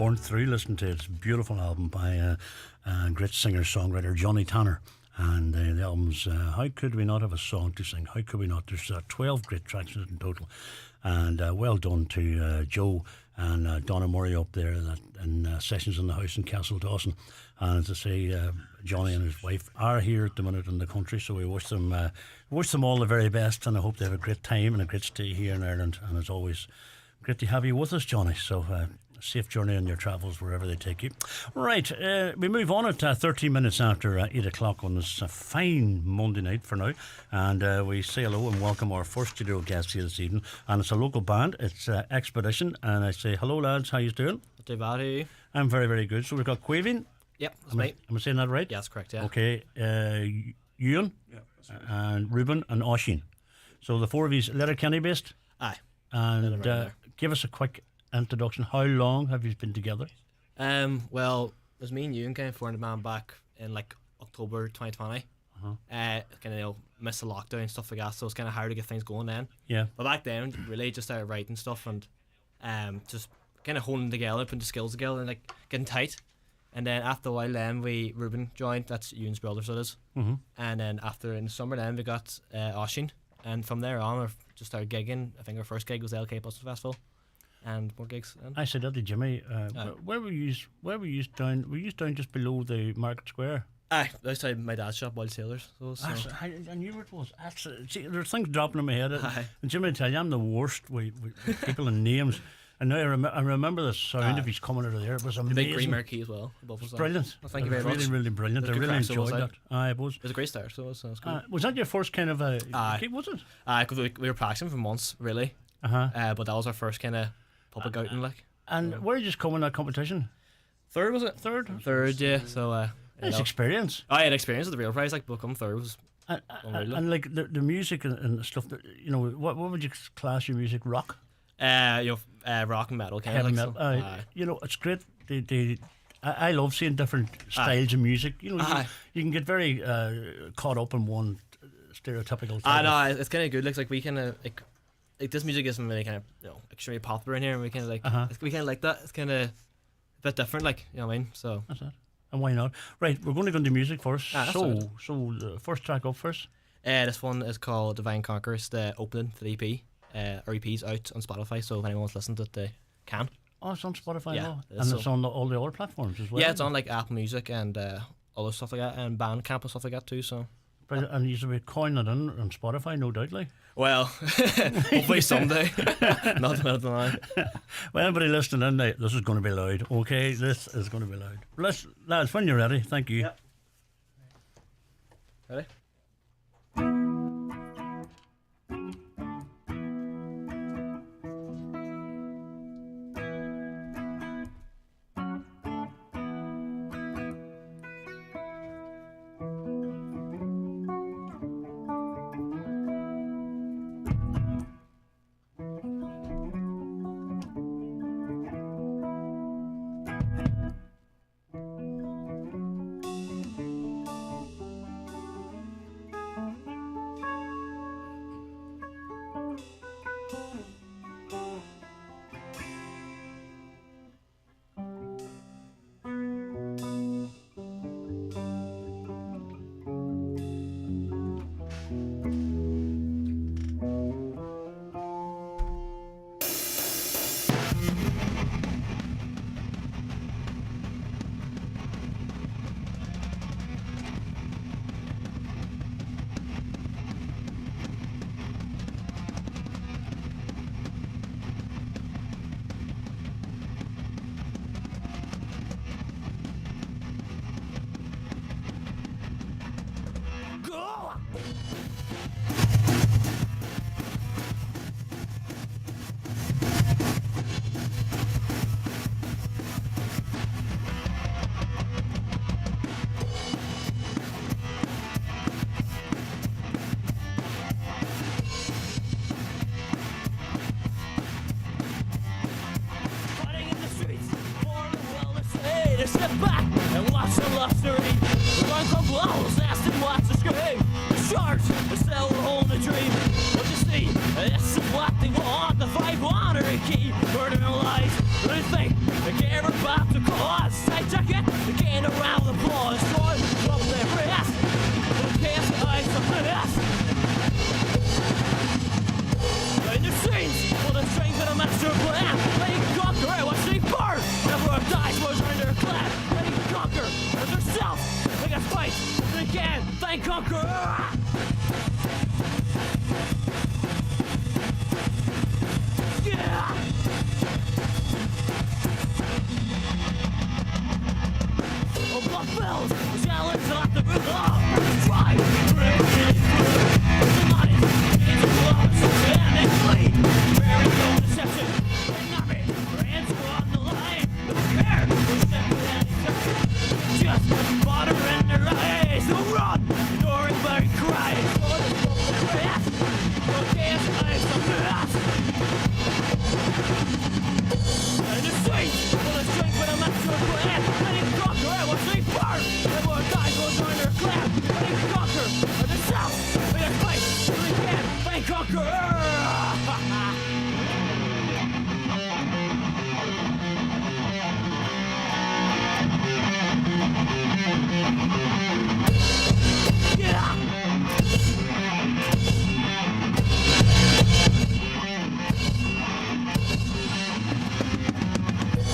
burnt through listening to it. It's a beautiful album by a great singer-songwriter, Johnny Tanner. And the album's How Could We Not Have a Song to Sing? How could we not? There's 12 great tracks in it in total. And well done to Joe and Donna Murray up there in Sessions in the House in Castle Dawson. And as I say, Johnny and his wife are here at the minute in the country, so we wish them all the very best, and I hope they have a great time and a great stay here in Ireland. And as always, great to have you with us, Johnny. So safe journey on your travels wherever they take you. Right, we move on at 13 minutes after 8 o'clock on this fine Monday night for now, and we say hello and welcome our first studio guest here this evening, and it's a local band. It's Expidition, and I say hello lads, how you doing? Not too bad, how are you? I'm very, very good. So we've got Quavin. Yep, that's right. Am I saying that right? Yeah, that's correct, yeah. Okay, Ewan, and Ruben and Oisín. So the four of you Letterkenny based? Aye. And give us a quick introduction. How long have you been together? Well, it was me and Ewan kind of formed a band back in like October 2020. Kind of missed the lockdown and stuff like that, so it's kind of hard to get things going then. Yeah. But back then, really just started writing stuff and just kind of holding together, putting the skills together and like getting tight. And then after a while then Ruben joined, that's Ewan's brother, so it is. And then after in the summer then we got Oisín, and from there on we just started gigging. I think our first gig was the LK Bus Festival, and more gigs. I said that to Jimmy. Where were you down? Were you down just below the Market Square? Aye, outside my dad's shop, Wild Sailors. So. I knew where it was. See, there's things dropping in my head. And Jimmy will tell you I'm the worst with people and names. And now I remember the sound of his coming out of there. It was amazing. The big green marquee as well. Above us. Brilliant. Well, thank you very much. Really, really brilliant. I really enjoyed that. Aye, it was. It was a great start, so it was good. Was that your first kind of gig, was it? Aye, because we were practicing for months, really. But that was our first kind of public outing, like. And where did you come in that competition? Third, was it? Third, yeah. So, nice experience. I had experience with the real prize, like, but come third was and like the music and stuff that, what would you class your music? Rock? Rock and metal kind heavy of metal. It's great. I love seeing different styles of music. You can get very caught up in one stereotypical. I know it's kind of good. Looks like we kind of like this music isn't really kind of extremely popular in here, and we kind of like we kind of like that. It's kind of a bit different, like you know what I mean. So that's it. And why not? Right, we're going to go into music first. So the first track up first. This one is called Divine Conquerors, the opening for the EP. Our EP's out on Spotify, so if anyone wants to listen to it, they can. Oh, it's on Spotify now? And it's on all the other platforms as well? Yeah, it's on like Apple Music and other stuff like that, and Bandcamp and stuff like that too, so... Brilliant. And you should be coining it in on Spotify, no doubt, like? Well, hopefully someday. Not the middle of the line. Well, anybody listening in, this is going to be loud, okay? This is going to be loud. Lads, when you're ready, thank you. Yep. Ready? Step back and watch the luxury. The one called blows, asked him what's the scream. The sharks are still on the dream. What you see, this is what they want. The 500 key, murdering lies. They think they Care about the cause. Tight jacket, again around the applause. Sword, drop their wrist. Cast the eyes of the nest. In the scenes, for the strength of the master plan. They conquer, watch they burn. Never dies, was in their clan. They conquer, as themselves. They got fight, they can, they conquer. Yeah! Oh, blood bells, challenge at the river. Try, the money, it's close, and they flee. Very no deception, and army, hands on the line. Don't care, deception and exception. Just water in their eyes. Don't run, ignoring my cries. For the smoke their ass, don't dance, eyes on the ass. And the saints, for the strength of the master plan. Let him conquer, and watch they burn. Everyone dies, will join their clan. Let him conquer, and the south, they fight, so they can, they conquer. Yeah!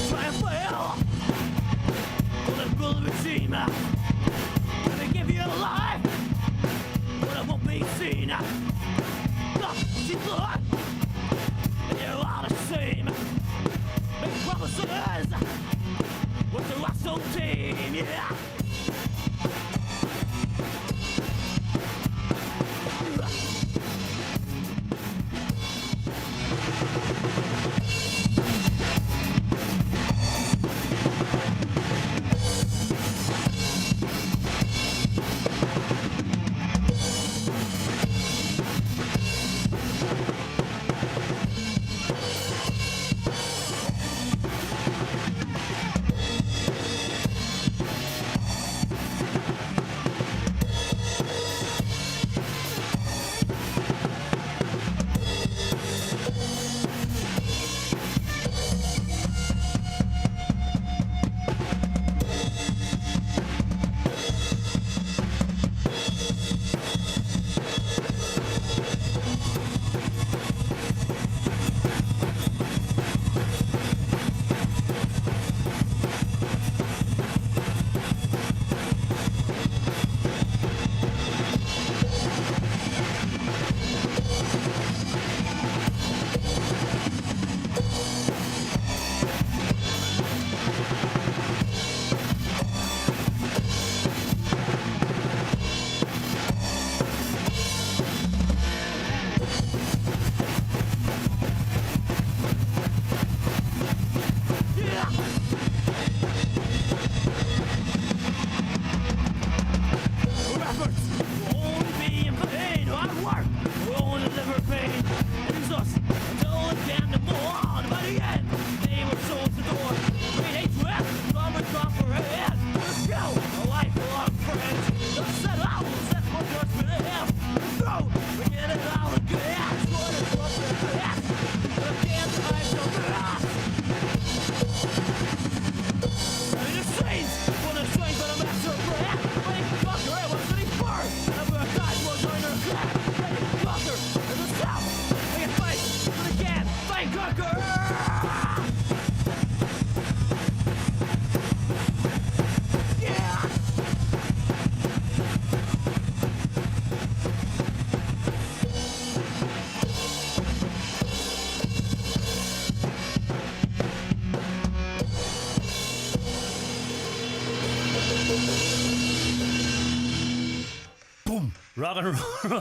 Try and fail. Well, it's build a machine. Gonna give you a life, but it won't be seen. Look, she thought you're all the same. Make promises with the Russell team. Yeah.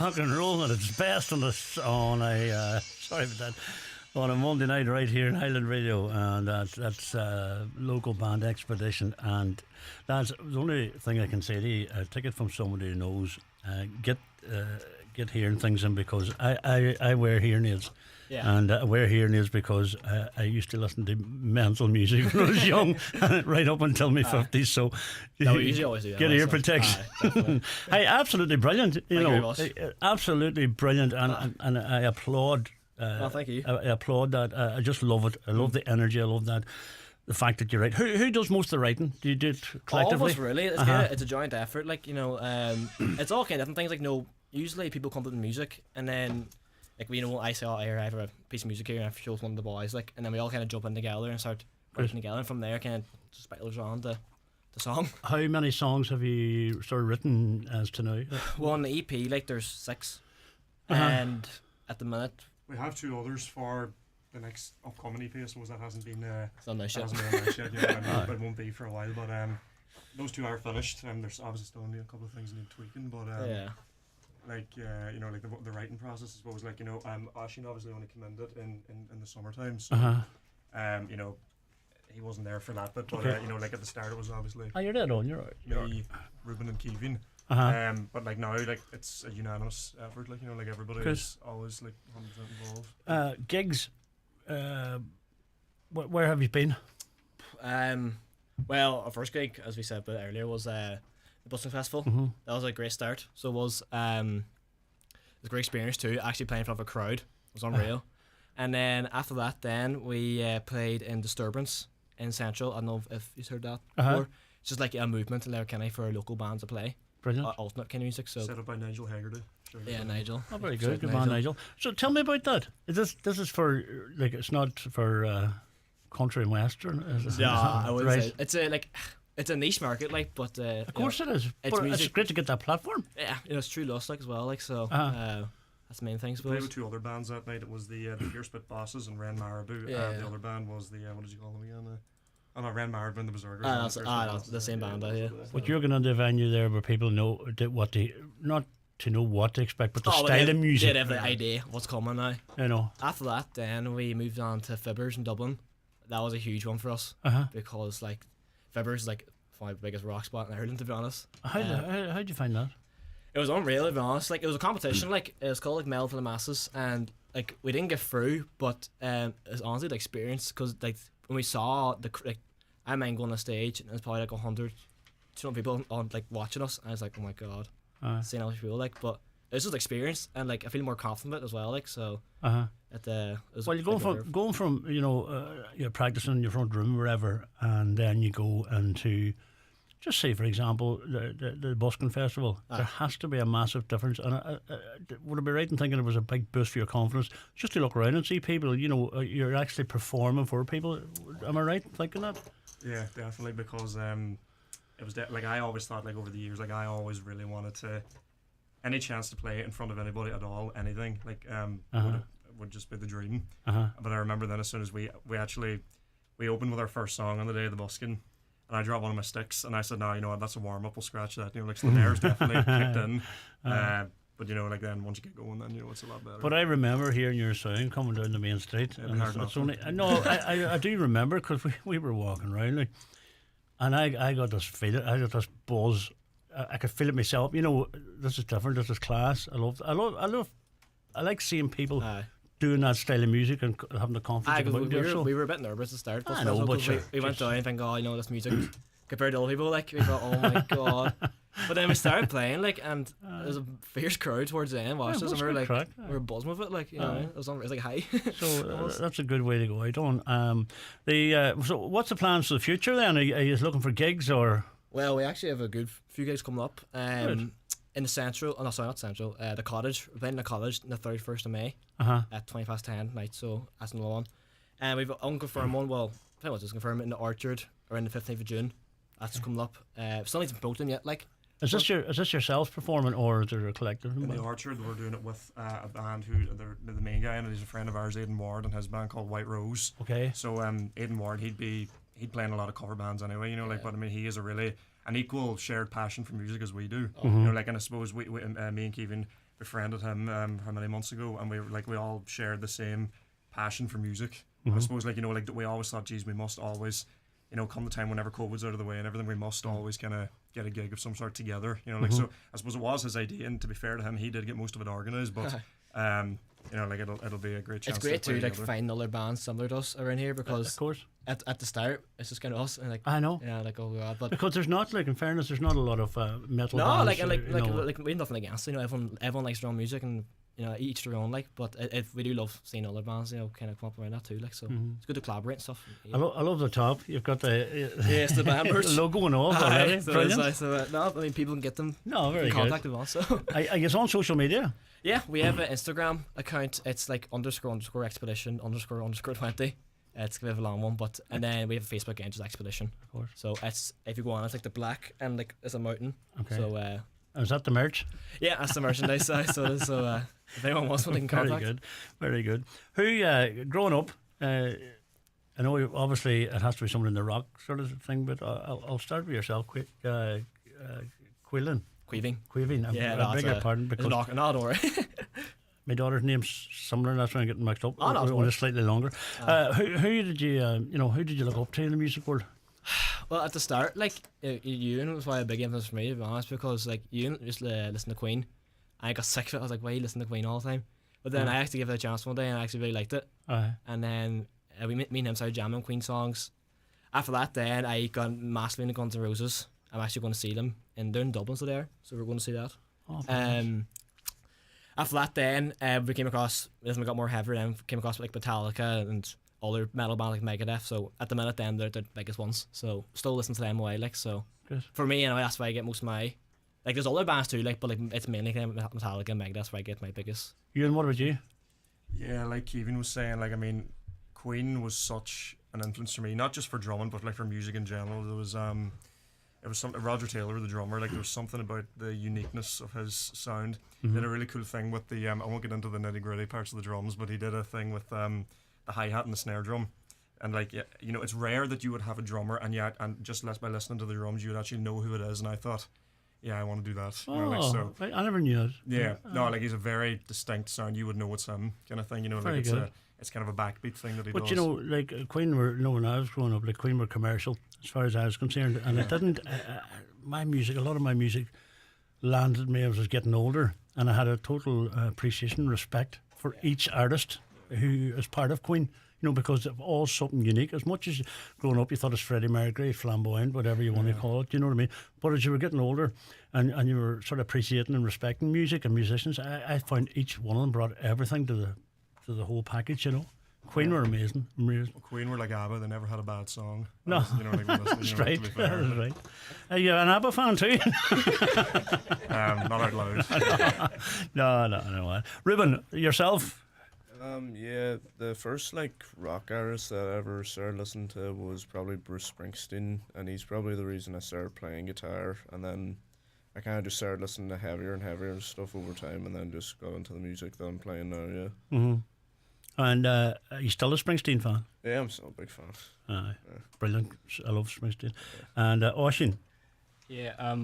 rock and roll at its best on a sorry about that, on a Monday night right here in Highland Radio, and that's local band Expedition, and that's the only thing I can say to you. Take it from somebody who knows. Get hearing things in, because I wear hearing aids. Yeah. And I wear hearing aids because I used to listen to mental music when I was young, right up until my 50s. So no, we usually always do that. Get ear protection. Hey, absolutely brilliant. Absolutely brilliant, and I applaud. Well, thank you. I applaud that. I just love it. I love the energy. I love that. the fact that you write. Who does most of the writing? Do you do it All of collectively? us really. It's kinda, it's a joint effort. Like it's all kind of different things. Like usually people come up with music and then like I say, I have a piece of music here and I show one of the boys like, and then we all kind of jump in together and start writing together, and from there kind of spirals around the song. How many songs have you sort of written as to now? Well, on the EP, like there's 6, and at the minute We have 2 others for the next upcoming EP. I suppose that hasn't been it's not nice yet. hasn't been announced yet. But it won't be for a while. But those 2 are finished. There's obviously still only a couple of things need tweaking. But Yeah. like like the writing process, I suppose. Like Oisin obviously only commended in the summertime. So he wasn't there for that bit. But like at the start, it was obviously Oh, you're dead on. You're right. me, Ruben, and Kevin. But like now, like it's a unanimous effort. Like like everybody is always like 100% involved. Gigs. Where have you been? Well, our first gig, as we said a bit earlier, was the Busking Festival. That was a great start. So it was a great experience too. Actually playing in front of a crowd was unreal. And then after that, then we played in Disturbance in Central. I don't know if you've heard that before. It's just like a movement in Letterkenny for a local band to play. Brilliant. Alternate kind of music. So Set up by Nigel Haggerty. Sure. yeah, Nigel. Oh, very Shout good. out Good man, Nigel. So tell me about that. This is for like it's not for country and western. Is it? Yeah, I would Right. say it's a niche market, like, but Of course it is. it's But it's music. great to get that platform. Yeah, it's true loss like as well, like so. That's the main thing, I We played suppose. with 2 other bands that night. It was the Fierce Bit Bosses and Ren Marabou. Yeah, The yeah. other band was the what did you call them again? No, Ren Marabou and the Berserkers. That's and the Fierce Bit Bosses. the same band, yeah. But you're going to the venue there where people know what they not to know what to expect, but the Oh, style they of music. have the idea of what's coming now. You know. After that, then we moved on to Fibbers in Dublin. That was a huge one for us because like Fibbers is like probably the biggest rock spot in Ireland, to be honest. How'd you find that? It was unreal, to be honest. Like it was a competition, like it was called like Metal for the Masses, and like we didn't get through, but it was honestly the experience because like when we saw I mind going on stage and there's probably like 100, 200 people on like watching us, and I was like, oh my god, seeing how we feel like, but it's just experience, and like I feel more confident as well, like so. At the it was Well, you're like going from you're practicing in your front room wherever, and then you go into, just say for example, the Busking Festival. There has to be a massive difference, and would I be right in thinking it was a big boost for your confidence just to look around and see people? You're actually performing for people. Am I right in thinking that? Yeah, definitely, because it was like I always thought, like over the years, like I always really wanted to any chance to play in front of anybody at all, anything like would just be the dream. But I remember then as soon as we opened with our first song on the day of the busking, and I dropped one of my sticks and I said, no, you know what, that's a warm up, we'll scratch that. Like Slanere's definitely kicked in. But like then once you get going, then it's a lot better. But I remember hearing your sound coming down the main street. It'd be And hard it's not only, no, I do remember because we were walking around, like, and I got this feeling, I got this buzz. I could feel it myself. This is different. This is class. I like seeing people doing that style of music and having the confidence. We were a bit nervous to start. I know, but we went down and think, this music compared to other people, like we thought, oh my god. But then we started playing, like, and there's a fierce crowd towards the end. Watched us, and we were like, we were buzzing with it, like, it was like high. So that's a good way to go out on. So what's the plans for the future then? Are you looking for gigs or? Well, we actually have a good few gigs coming up. In the Central, not Central, the Cottage. We're playing in the Cottage on the 31st of May at 10:20 night, so that's another one. And we've unconfirmed one, well, pretty much just confirmed it in the Orchard around the 15th of June. That's coming up. Still need to promote them yet, like. Is this yourself performing or is there a collective? In the Orchard, we're doing it with a band who they're the main guy, and he's a friend of ours, Aidan Ward, and his band called White Rose. Okay. So Aidan Ward, he'd play in a lot of cover bands anyway, but I mean he is a really an equal shared passion for music as we do. And I suppose we me and Kevin befriended him how many months ago, and we all shared the same passion for music. I suppose we always thought, geez, we must always, come the time whenever COVID's out of the way and everything, we must always kind of get a gig of some sort together. So I suppose it was his idea, and to be fair to him, he did get most of it organised, but it'll be a great chance. It's great to to find other bands similar to us around here, because of course at the start it's just kind of us, and like I know, yeah, like oh god, but because there's not, like, in fairness, there's not a lot of metal no, bands, like we have nothing against everyone likes drum music, and you know, each their own, like, but we do love seeing other bands, you know, kind of come up around that too, like, so it's good to collaborate and stuff. I love the top. You've got the Yes, the band merch. logo and all already. So Brilliant. no, I mean, people can get them. No, very good. Contact them also. I guess on social media. Yeah, we have an Instagram account. It's like __Expidition __20. It's a bit of a long one, but and then we have a Facebook account, just Expidition. Of course. So it's, if you go on, it's like the black and like it's a mountain. Okay. So Is that the merch? yeah, that's the merchandise size. So if anyone wants one, they can contact. Very good, very good. Who growing up? I know obviously it has to be someone in the rock sort of thing, but I'll start with yourself. Quick, Quillen. Queeving. I beg your pardon, because not Orr. my daughter's name's similar, and that's when I get mixed up. Oh, no, only slightly longer. Who did you who did you look up to in the music world? Well, at the start, like Ewan was probably a big influence for me, to be honest, because like Ewan used to listen to Queen. I got sick of it. I was like, why you listen to Queen all the time? But then I actually gave it a chance one day, and I actually really liked it. And then me and him started jamming Queen songs. After that, then I got massively into Guns N' Roses. I'm actually going to see them they're in Dublin, so we're going to see that. After that, then we came across, as we got more heavier, then came across like Metallica and other metal bands like Megadeth. So at the minute, then they're the biggest ones. So still listen to them away, like, so. Good. For me, you know, that's where I get most of my, like, there's other bands too, like, but like it's mainly kind of Metallica and Megadeth. That's where I get my biggest. Ewan, what about you? Yeah, like Kevin was saying, like, I mean, Queen was such an influence for me, not just for drumming, but like for music in general. There was it was something, Roger Taylor, the drummer, like there was something about the uniqueness of his sound. He did a really cool thing with the I won't get into the nitty gritty parts of the drums, but he did a thing with the hi-hat and the snare drum. And like, you know, it's rare that you would have a drummer and just by listening to the drums you would actually know who it is. And I thought, yeah, I want to do that. Oh, you know, like, so, I never knew it. yeah, no, like he's a very distinct sound. You would know it's him, kind of thing. You know, Very like good. it's kind of a backbeat thing that he But does. you know, like Queen were, when I was growing up, like Queen were commercial as far as I was concerned, and it didn't. My music, a lot of my music, landed me as I was getting older, and I had a total appreciation, and respect for each artist who is part of Queen. You know, because of all something unique. As much as growing up, you thought it's Freddie Mercury, flamboyant, whatever you want to call it. You know what I mean? But as you were getting older, and you were sort of appreciating and respecting music and musicians, I found each one of them brought everything to the whole package. You know, Queen were amazing. Queen were like ABBA; they never had a bad song. No, You know, like, that's you know, right. to be fair. That's right. You're an ABBA fan too? Not out loud. No. Ruben, yourself? Yeah, the first like rock artist that I ever started listening to was probably Bruce Springsteen, and he's probably the reason I started playing guitar. And then I kind of just started listening to heavier and heavier stuff over time, and then just got into the music that I'm playing now. Yeah. Mm-hmm. And are you still a Springsteen fan? Yeah, I'm still a big fan. Aye, brilliant. I love Springsteen. And Oisín? Yeah,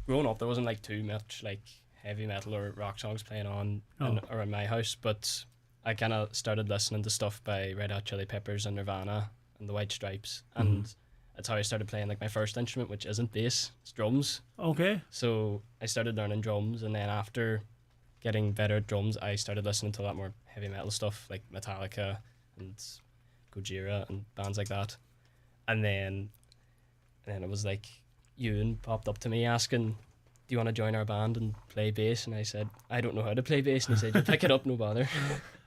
growing up there wasn't like too much like heavy metal or rock songs playing on around my house, but I kind of started listening to stuff by Red Hot Chili Peppers and Nirvana and the White Stripes, and that's how I started playing like my first instrument, which isn't bass, it's drums. Okay. So I started learning drums, and then after getting better at drums, I started listening to a lot more heavy metal stuff like Metallica and Gojira and bands like that. And then it was like Ewan popped up to me asking, do you want to join our band and play bass? And I said, I don't know how to play bass. And he said, you pick it up, no bother.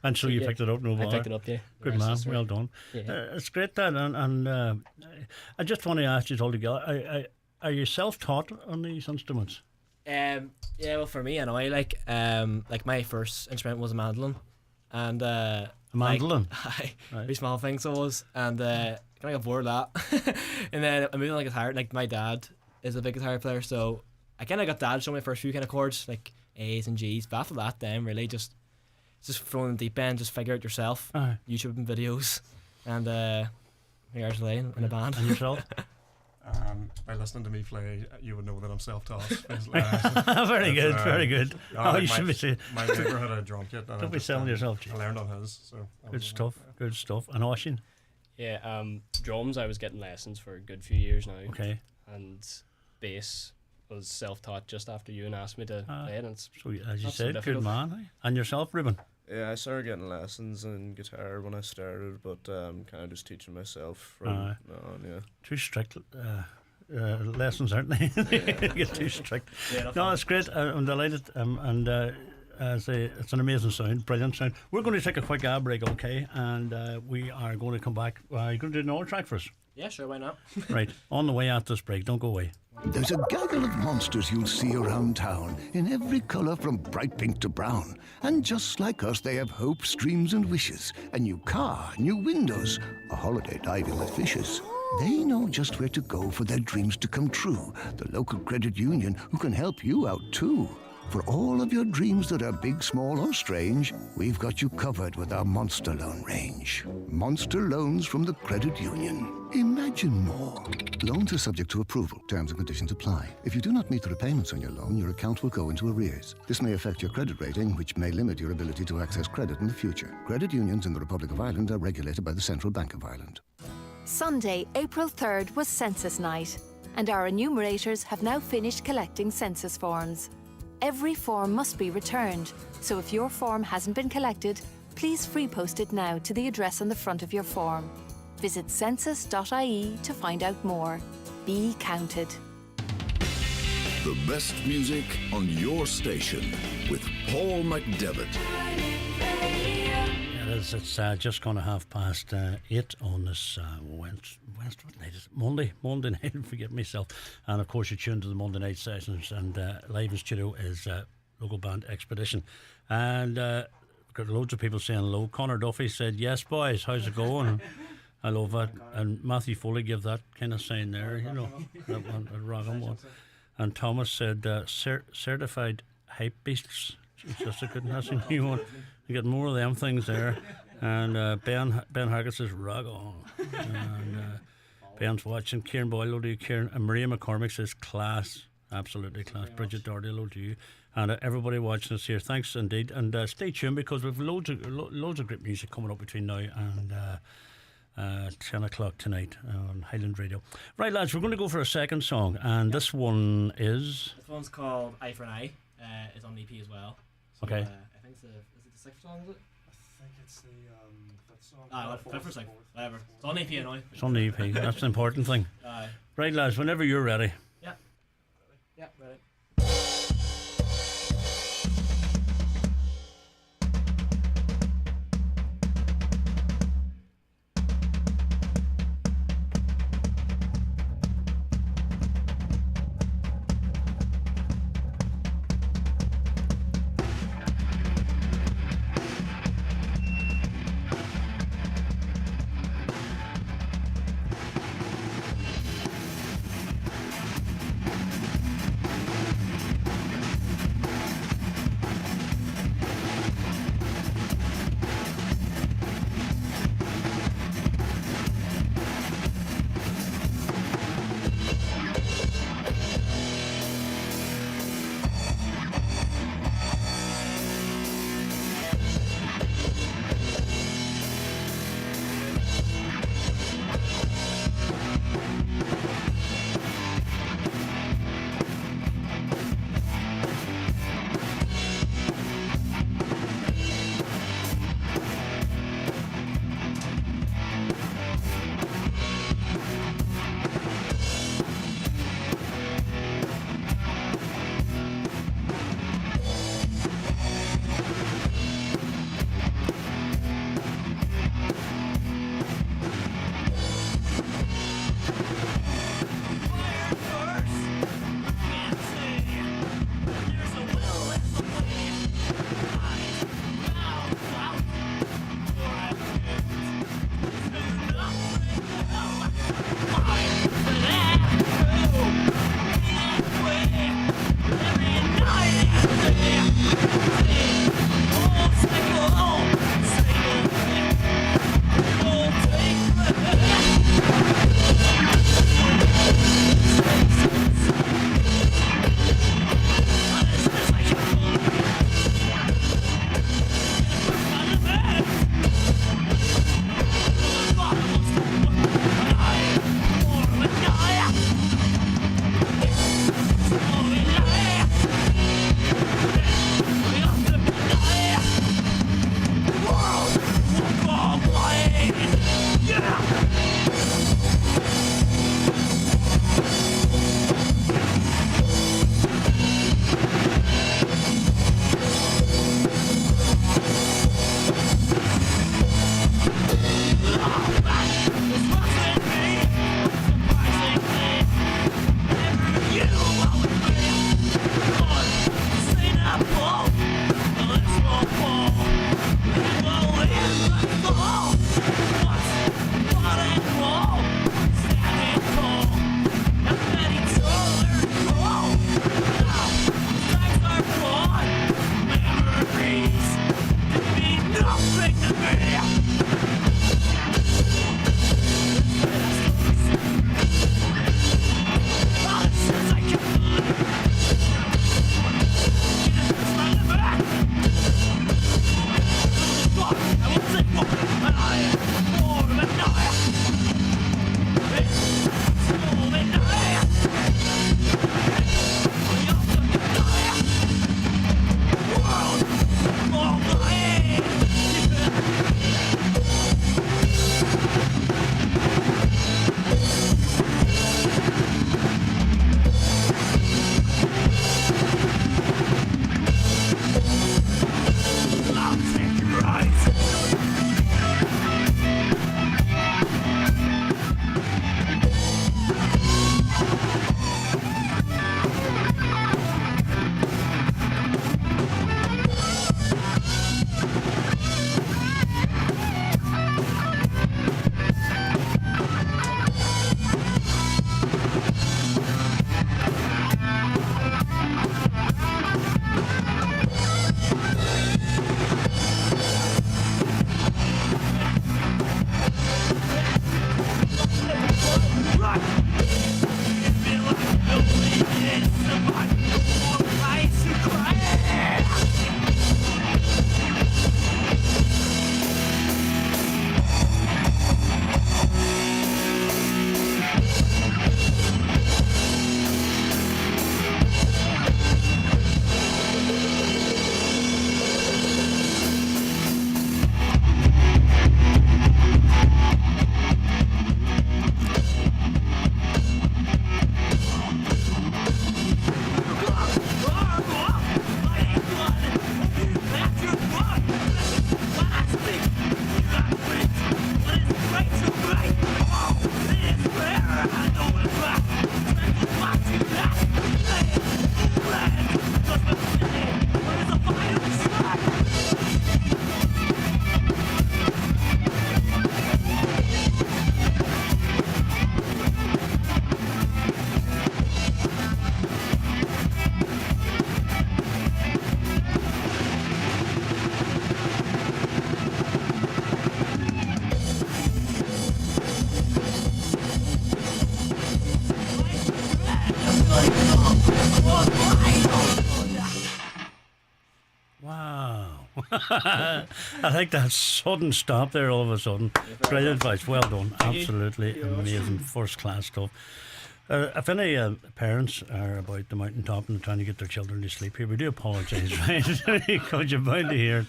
And so you picked it up, no bother. I picked it up, yeah. Good man, well done. Yeah. It's great that, and I just want to ask you all together, are you self-taught on these instruments? Yeah, well, for me anyway, like my first instrument was a mandolin, and A mandolin? Like, Right. very small thing, so it was, and kind of got bored of that, and then I moved on to guitar. Like my dad is a big guitar player, so I kind of got dad to show me the first few kind of chords, like A's and G's. But after that, then really just thrown in the deep end, just figure it yourself. Aye. YouTube and videos, and years away in a band. And yourself? By listening to me play, you would know that I'm self-taught. Very good, very good. Like You should be saying. my neighbour had a drum kit. And Don't be selling yourself, Jay. I learned on his. So that Good was stuff, good stuff. And Oisín? Yeah, drums I was getting lessons for a good few years now. Okay. And bass was self-taught just after Ewan asked me to play it. And it's So, as you not so said, good difficult. man. Eh? And yourself, Ruben? Yeah, I started getting lessons in guitar when I started, but kind of just teaching myself from Aye. now on. Yeah. Too strict lessons, aren't they? They get too strict. No, it's great. I'm delighted. And it's an amazing sound, brilliant sound. We're going to take a quick ad break, okay? And we are going to come back. Are you going to do another track for us? Yeah, sure, why not? Right, on the way out this break. Don't go away. There's a gaggle of monsters you'll see around town, in every colour from bright pink to brown. And just like us, they have hopes, dreams and wishes. A new car, new windows, a holiday diving with fishes. They know just where to go for their dreams to come true. The local credit union who can help you out too. For all of your dreams that are big, small or strange, we've got you covered with our Monster Loan range. Monster Loans from the Credit Union. Imagine more. Loans are subject to approval. Terms and conditions apply. If you do not meet the repayments on your loan, your account will go into arrears. This may affect your credit rating, which may limit your ability to access credit in the future. Credit unions in the Republic of Ireland are regulated by the Central Bank of Ireland. Sunday, April 3rd was census night, and our enumerators have now finished collecting census forms. Every form must be returned, so if your form hasn't been collected, please free post it now to the address on the front of your form. Visit census.ie to find out more. Be counted. The best music on your station with Paul McDevitt. It's just gone to 8:30 on this what night is it? Monday night, forget myself. And of course, you're tuned to the Monday night sessions, and live in studio is local band Expedition. And got loads of people saying hello. Connor Duffy said, "Yes, boys, how's it going?" I love that. And Matthew Foley gave that kind of sign there, you know, that one, a rockin' one. And Thomas said, certified hype beasts. Jesus, I couldn't have seen you one. You get more of them things there. And Ben Haggett says, rock on. And Ben's watching. Kieran Boyle, hello to you, Kieran. And Maria McCormick says, class. Absolutely class. Bridget Doherty, hello to you. And everybody watching us here, thanks indeed. And stay tuned, because we've loads of great music coming up between now and 10 o'clock tonight on Highland Radio. Right, lads, we're going to go for a second song. And this one is... This one's called Eye for an Eye. It's on EP as well. So, okay. I think is it the sixth song, is it? I think it's the fifth song. Fifth or sixth, whatever. It's on EP now. It's on the EP, that's the important thing. Right, lads, whenever you're ready. Yeah, ready. Wow. I think that sudden stop there all of a sudden. Brilliant advice. Well done. Absolutely amazing. First class stuff. If any parents are about the mountaintop and trying to get their children to sleep here, we do apologise, right? Because you're bound to hear.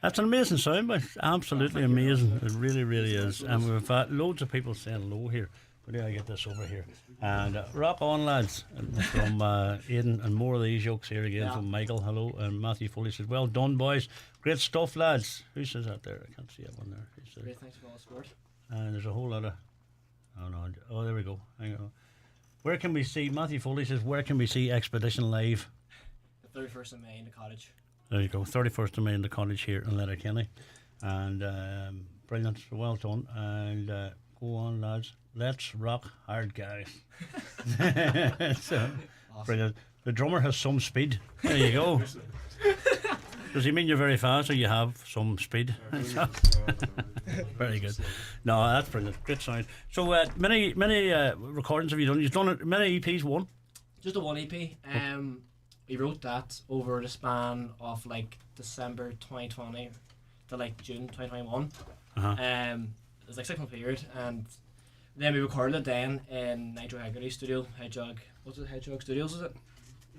That's an amazing sound, but absolutely amazing. It really, really is. And we've had loads of people saying hello here. Where do I get this over here? And rock on, lads, from Aidan, and more of these jokes here again from Michael. Hello, and Matthew Foley says, well done, boys. Great stuff, lads. Who says that there? I can't see that one there. Great, thanks for all the support. And there's a whole lot of. Oh no! Oh, there we go. Hang on. Where can we see? Matthew Foley says, where can we see Expedition live? The 31st of May in the cottage. There you go. 31st of May in the cottage here in Letterkenny, and brilliant. So well done. And go on, lads. Let's rock hard, guys. So, awesome. Brilliant. The drummer has some speed. There you go. Does he mean you're very fast, or you have some speed? Very good. No, that's brilliant. Great sound. So many recordings have you done? You've done many EPs. One. Just a one EP. We wrote that over the span of like December 2020 to like June 2021. It was like 6 month period, and then we recorded it then in Nigel Haggerty's studio, Hedgehog. What's it? Hedgehog Studios, is it?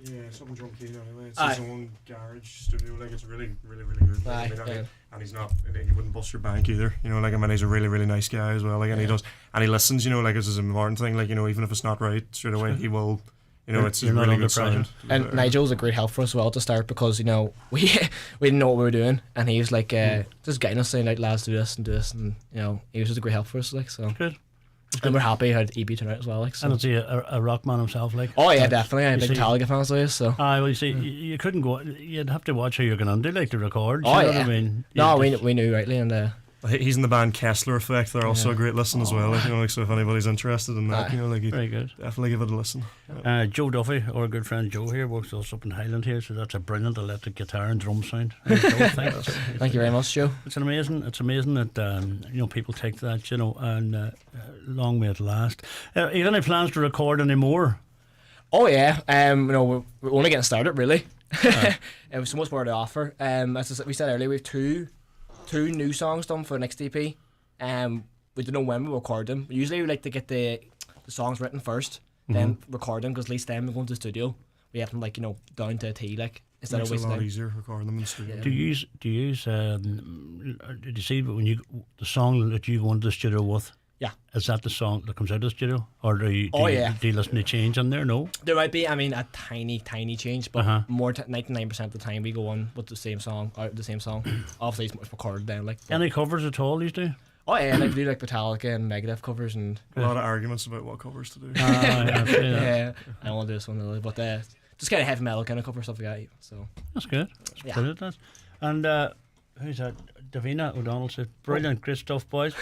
Yeah, something Drum Keen anyway. It's his own garage studio. Like, it's really, really, really good. And he's not. He wouldn't bust your bank either. You know, like, I mean, he's a really, really nice guy as well. Like, and he does, and he listens. You know, like, this is an important thing. Like, you know, even if it's not right straight away, he will. You know, it's a really good sound. And Nigel's a great help for us as well to start, because, you know, we didn't know what we were doing, and he was like just guiding us, saying like, lads, do this, and you know, he was just a great help for us, like, so. Good. And we're happy how the EP turned out as well, like. So. And is he a rock man himself, like? Oh yeah, definitely. I'm a big Metallica fan, so yes. So. Well, you see, you couldn't go. You'd have to watch who you're going to do, like, to record. Oh you know yeah. What I mean? No, we knew rightly, and. He's in the band Kessler Effect. They're also a great listen as well. Like, you know, like, so if anybody's interested in that, you know, like, very good. Definitely give it a listen. Joe Duffy, our good friend Joe here, works also up in Highland here, so that's a brilliant electric guitar and drum sound. Joe, thank you very much, Joe. It's amazing that you know, people take that, you know, and long may it last. You have any plans to record any more? Oh yeah, you know, we're only getting started really. It was so much more to offer. As we said earlier, we have two new songs done for the next EP. We don't know when we'll record them. Usually we like to get the songs written first, then record them, because at least then we go into the studio, we have them, like, you know, down to a T, like, instead of wasting time. It's a lot easier recording them in the studio. Do you use did you see when the song that you go into the studio with? Yeah. Is that the song that comes out of the studio? Or do you listen to change in there? No? There might be, I mean, a tiny change, but more 99% of the time we go on with the same song, Obviously it's recorded then, like. Any covers at all you do? Oh yeah, like we do like Metallica and Megadeth covers, and a lot of arguments about what covers to do. Yeah, I don't want to do this one really, but just kind of heavy metal kind of cover stuff like that. So that's good. That's brilliant. That. And who's that? Davina O'Donnell said, "Brilliant, great stuff, boys."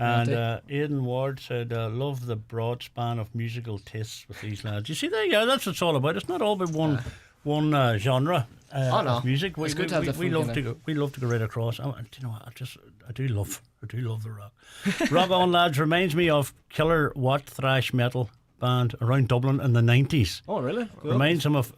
And Aidan Ward said, love the broad span of musical tastes with these lads. You see there, yeah, that's what it's all about. It's not all about one genre of music. It's good to have different. We love to go right across. You know, I do love the rock. Rock On Lads reminds me of Killer Watt thrash metal band around Dublin in the 90s. Oh really? Cool. Reminds him of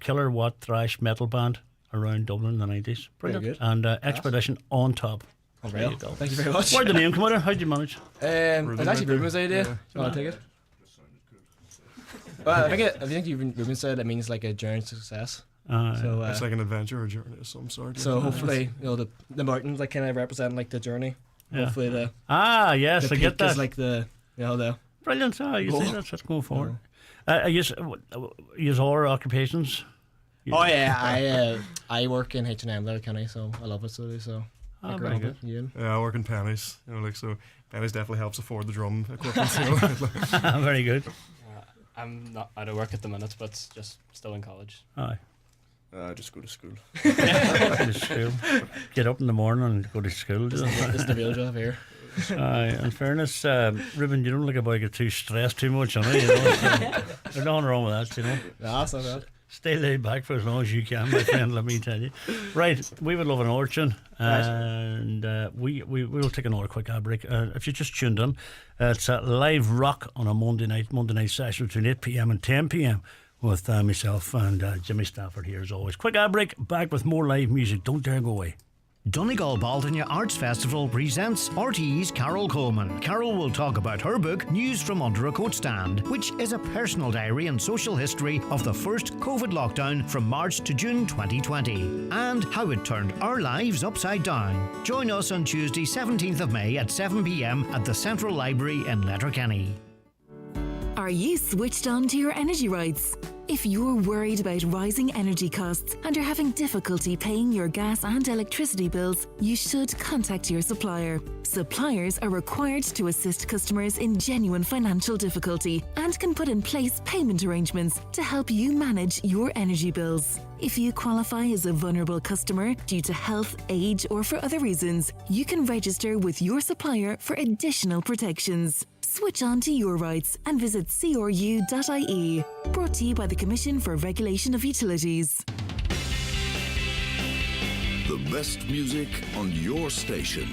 Killer Watt thrash metal band around Dublin in the 90s. Brilliant. Good. And Expedition on top. Oh, there you go. Thank you very much. Where'd the name come out of? How'd you manage? It's actually Ruben's idea. Do you want to take it? Well, I think Ruben said it means like a journey to success. So it's like an adventure or journey of some sort. So hopefully, you know, the mountains like kind of represent like the journey. Yeah. Hopefully yes, I get that. Is like the, you know, the brilliant. You see, that's what's going forward. Use all occupations. Oh yeah, I work in H&M Letterkenny, so I love it so. Very good. Yeah, I work in Pennies. You know, like, so Pennies definitely helps afford the drum equipment. You know? Very good. I'm not out of work at the minute, but just still in college. Aye. Just go to school. Go to school. Get up in the morning and go to school. This is the real job here. In fairness, Ruben, you don't look about get too stressed too much, you know. There's nothing wrong with that, you know. No, that's not bad. Stay laid back for as long as you can, my friend, let me tell you. Right, we would love an orchard, and we will take another quick ad break. If you just tuned in, it's a live rock on a Monday night session between 8 p.m. and 10 p.m. with myself and Jimmy Stafford here as always. Quick ad break, back with more live music. Don't dare go away. Donegal Baltanya Arts Festival presents RTE's Carol Coleman. Carol will talk about her book, News from Under a Coat Stand, which is a personal diary and social history of the first COVID lockdown from March to June 2020, and how it turned our lives upside down. Join us on Tuesday, 17th of May at 7 p.m. at the Central Library in Letterkenny. Are you switched on to your energy rights? If you're worried about rising energy costs and are having difficulty paying your gas and electricity bills, you should contact your supplier. Suppliers are required to assist customers in genuine financial difficulty and can put in place payment arrangements to help you manage your energy bills. If you qualify as a vulnerable customer due to health, age, or for other reasons, you can register with your supplier for additional protections. Switch on to your rights and visit cru.ie. Brought to you by the Commission for Regulation of Utilities. The best music on your station.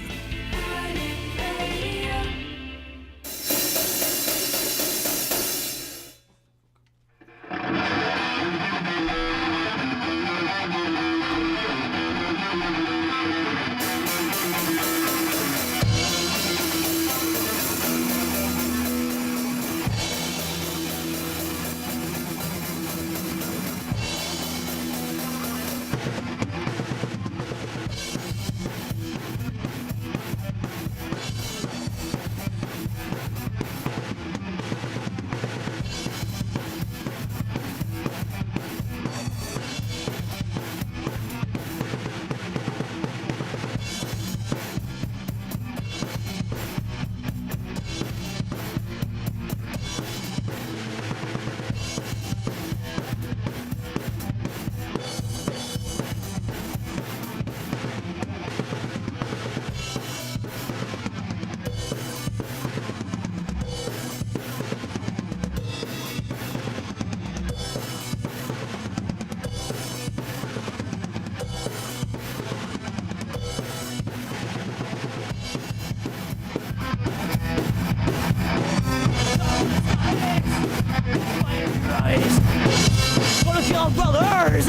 Brothers,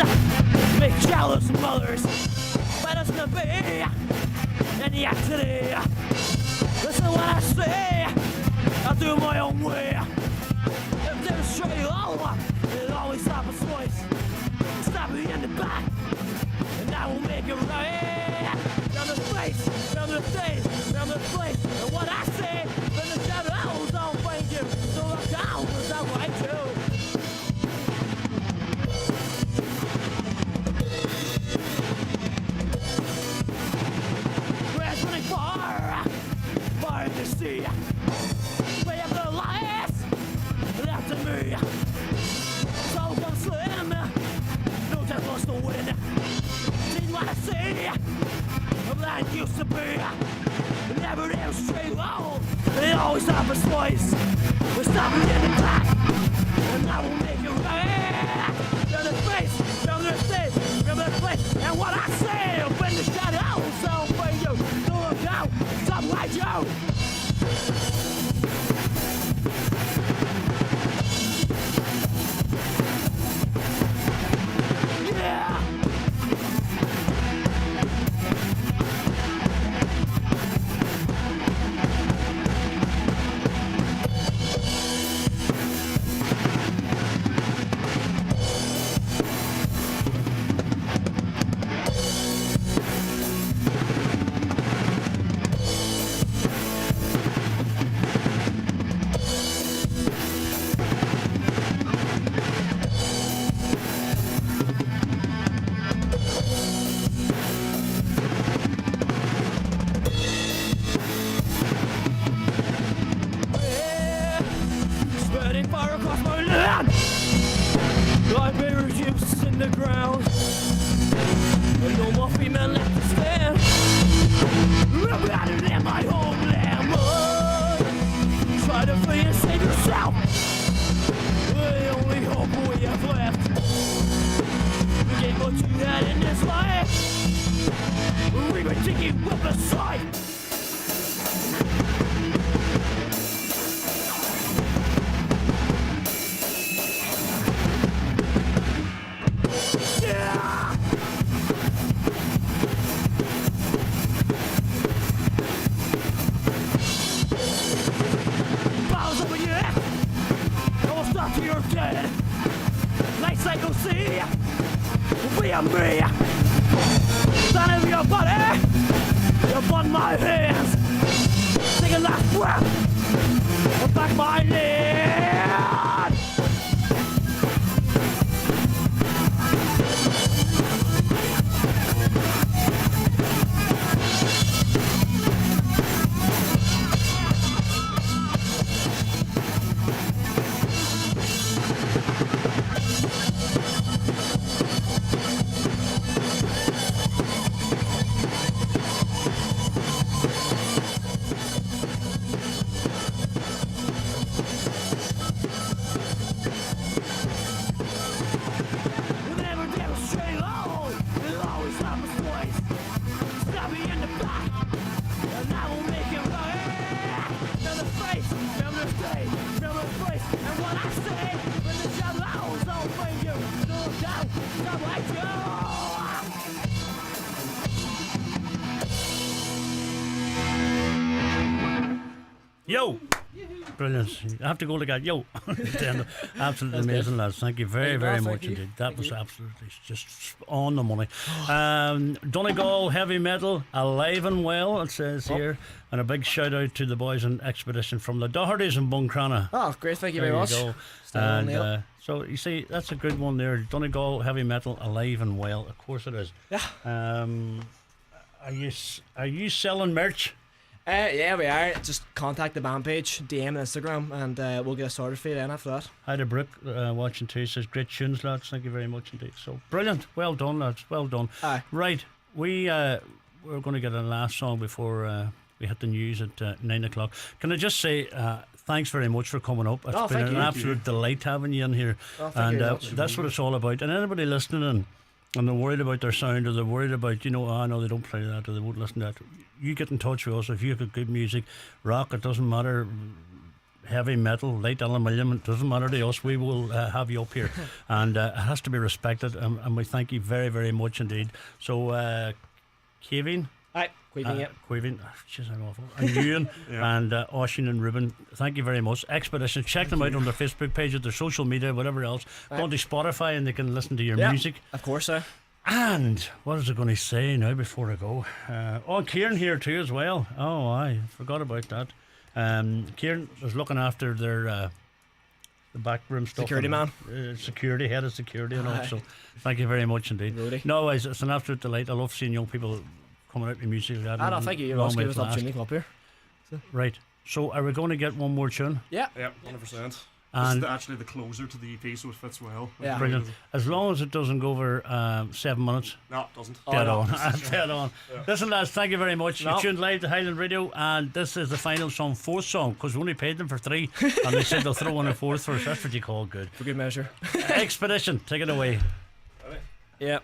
make jealous mothers, but it's gonna be in the activity. Listen what I say, I'll do my own way. If there's straight over, it'll always stop its voice. Stop me in the back, and I will make it right. Down the face, down the face, down the place. And what I say, then the shadows don't find you. So look down, cause I'm right too. See, way up the lights left of me. So come slim, no time lost to win. See what I see, that used to be. Never damn straight road, it always stops its voice. We stop it in the back, and I will make it right. Down the face, down the stage, down the place. And what I say, when the shadows don't find you, don't look out, stop like you. I've been reduced in the ground, and no more female left to stand. Abandoned in my homeland, try to flee and save yourself. The only hope we have left. But you had in this life, we were taking up a side. Yeah! Bows over your head, I will stop till you're dead. Lights I go see, be a me. Down in your body, upon my hands. Take a last breath, back my neck. Yo! Brilliant. I have to go to that. Yo! Absolutely amazing, lads. Thank you very, very much indeed. That was absolutely just on the money. Donegal Heavy Metal, alive and well, it says here. And a big shout out to the boys in Expedition from the Dohertys in Buncrana. Oh, great. Thank you very much. Go. And so you see, that's a good one there. Donegal Heavy Metal, alive and well. Of course it is. Yeah. Are you selling merch? Yeah, we are. Just contact the band page, DM and Instagram, and we'll get started for you then after that. Hi to Brooke, watching too, says great tunes, lads. Thank you very much indeed. So brilliant. Well done, lads. Well done. Aye. Right, we're going to get a last song before we hit the news at 9 o'clock. Can I just say thanks very much for coming up. It's been an absolute delight having you in here. Thank you very much. That's what it's all about. And anybody listening in, and they're worried about their sound, or they're worried about, I know they don't play that, or they won't listen to that. You get in touch with us if you've got good music, rock, it doesn't matter, heavy metal, light aluminium, it doesn't matter to us. We will have you up here, and it has to be respected. And we thank you very, very much indeed. So, Kevin. Hi, Queeving, Queeving, jeez, I'm awful. And Ewan and Oisin and Ruben, thank you very much. Expedition, check them out on their Facebook page, their social media, whatever else. Go on to Spotify and they can listen to your music. Of course, sir. And what was I going to say now before I go? Kieran here too as well. Oh, I forgot about that. Kieran was looking after their the backroom stuff. Security man. Security, head of security and all. So thank you very much indeed. Really? No, it's an absolute delight. I love seeing young people coming out with music like that. Thank you. You also give us the opportunity to come up here. Right. So are we going to get one more tune? Yeah. Yeah, 100%. And this is actually the closer to the EP, so it fits well. Yeah. Brilliant. As long as it doesn't go over 7 minutes. No, it doesn't. Dead on. Dead on. Yeah. Listen, lads, thank you very much. No. You tuned live to Highland Radio, and this is the final song, fourth song, because we only paid them for 3, and they said they'll throw in a fourth for us. That's what you call good. For good measure. Expedition, take it away. Yeah.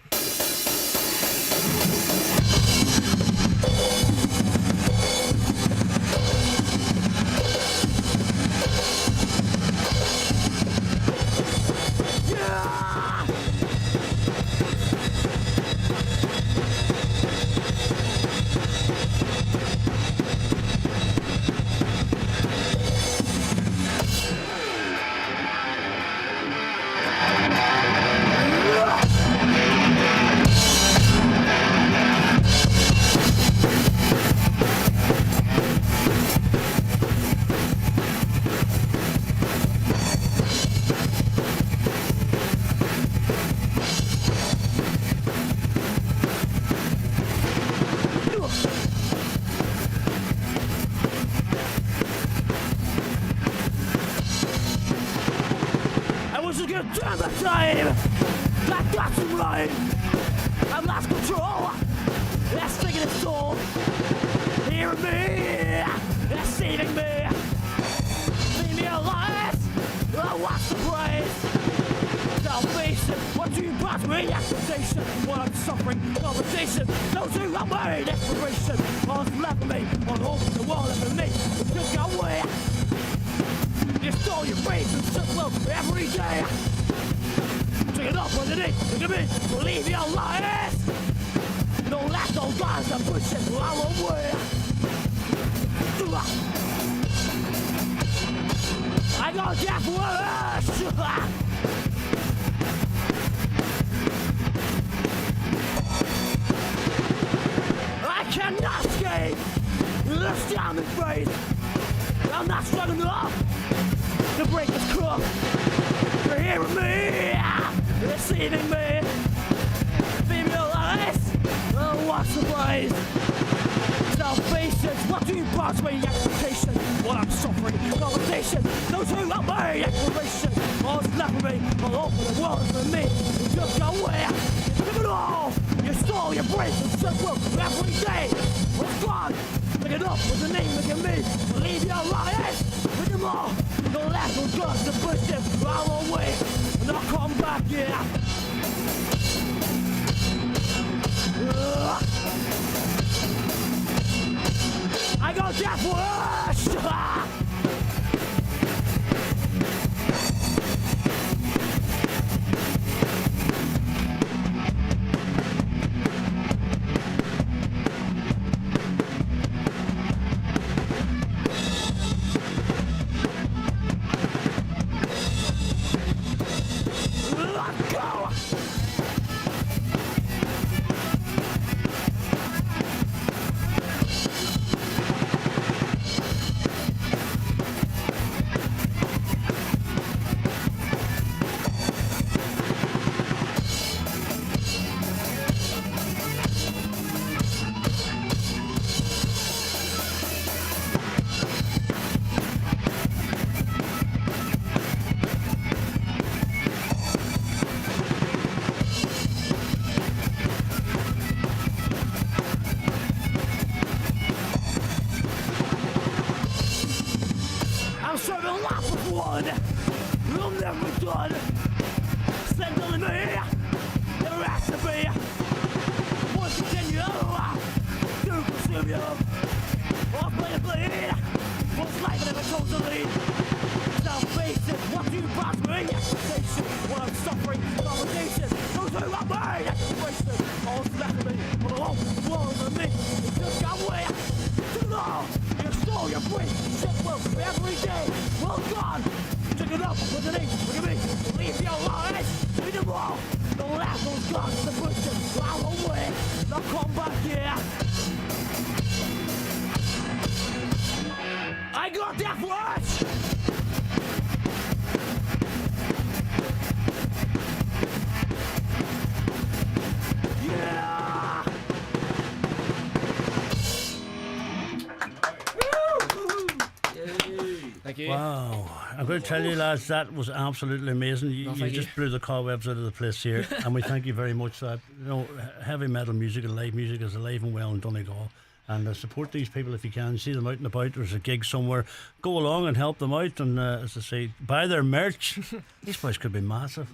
Turn the time, I got some right. I've lost control. That's taking its toll. Hearing me, that's saving me. Leave me alive. I watch the price. I'll face it. What you brought me expectation? What I'm suffering, conversation. Those who are made exploration. What's left of me, on open the wall of me. You took away. You stole your faith and took love every day. Take it up with it, look at me, believe your lies. No last, no guys, I'm pushing all away. I got death wish. I cannot escape this diamond face. I'm not strong enough to break this crook. You're hearing me, deceiving me. Female eyes, oh, what's the price? Salvation, what do you pass me? Expectation, what I'm suffering, conversation. Those who love me, exploration. All's left for me, all over the world for me. You just go where? You took it all. You stole your brains and circle every day. What's gone? Pick it up with the name of me. Believe your lies with them all. No last no guns to push them all away. And I'll come back, yeah. I got death wish. I'm serving a lot of blood. I'm never done. Send on me. Never has to be. Once continue to consume you. I'll play and bleed. What's life never told to lead. Salvation, what do you pass me? Expectation, what I'm suffering, conversation. Those who are made exploration. All's left of me, all alone, the world of me. You just got away. Too long. You stole your brain, shit work every day. Well gone. Took it up with the name. Look at me. Leave your lies. Leave them all. The last one's gone. The push them all away. Now come back here. I got death wish. Yeah. Thank you. Wow. I'm going to tell you, lads, that was absolutely amazing. You thank just you. blew the cobwebs out of the place here, and we thank you very much for that. You know, heavy metal music and live music is alive and well in Donegal. And support these people if you can. See them out and about. There's a gig somewhere. Go along and help them out. And as I say, buy their merch. These boys could be massive.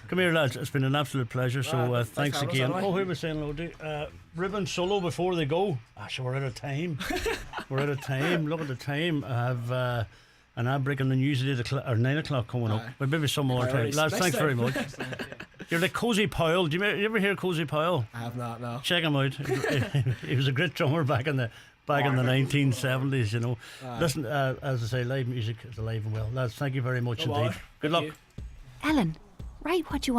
Come here, lads. It's been an absolute pleasure. So thanks again. Oh, who was saying hello to? Ribbon solo before they go. Sure, we're out of time. We're out of time. Look at the time. I have an ad break on the news at 8 o'clock or 9 o'clock coming up. But maybe some more time. Lads, thanks very much. You're like Cozy Powell. Do you ever hear Cozy Powell? I have not, no. Check him out. He was a great drummer back in the 1970s. You know. Listen, as I say, live music is alive and well. Lads, thank you very much indeed. Good luck. Ellen, write what you want.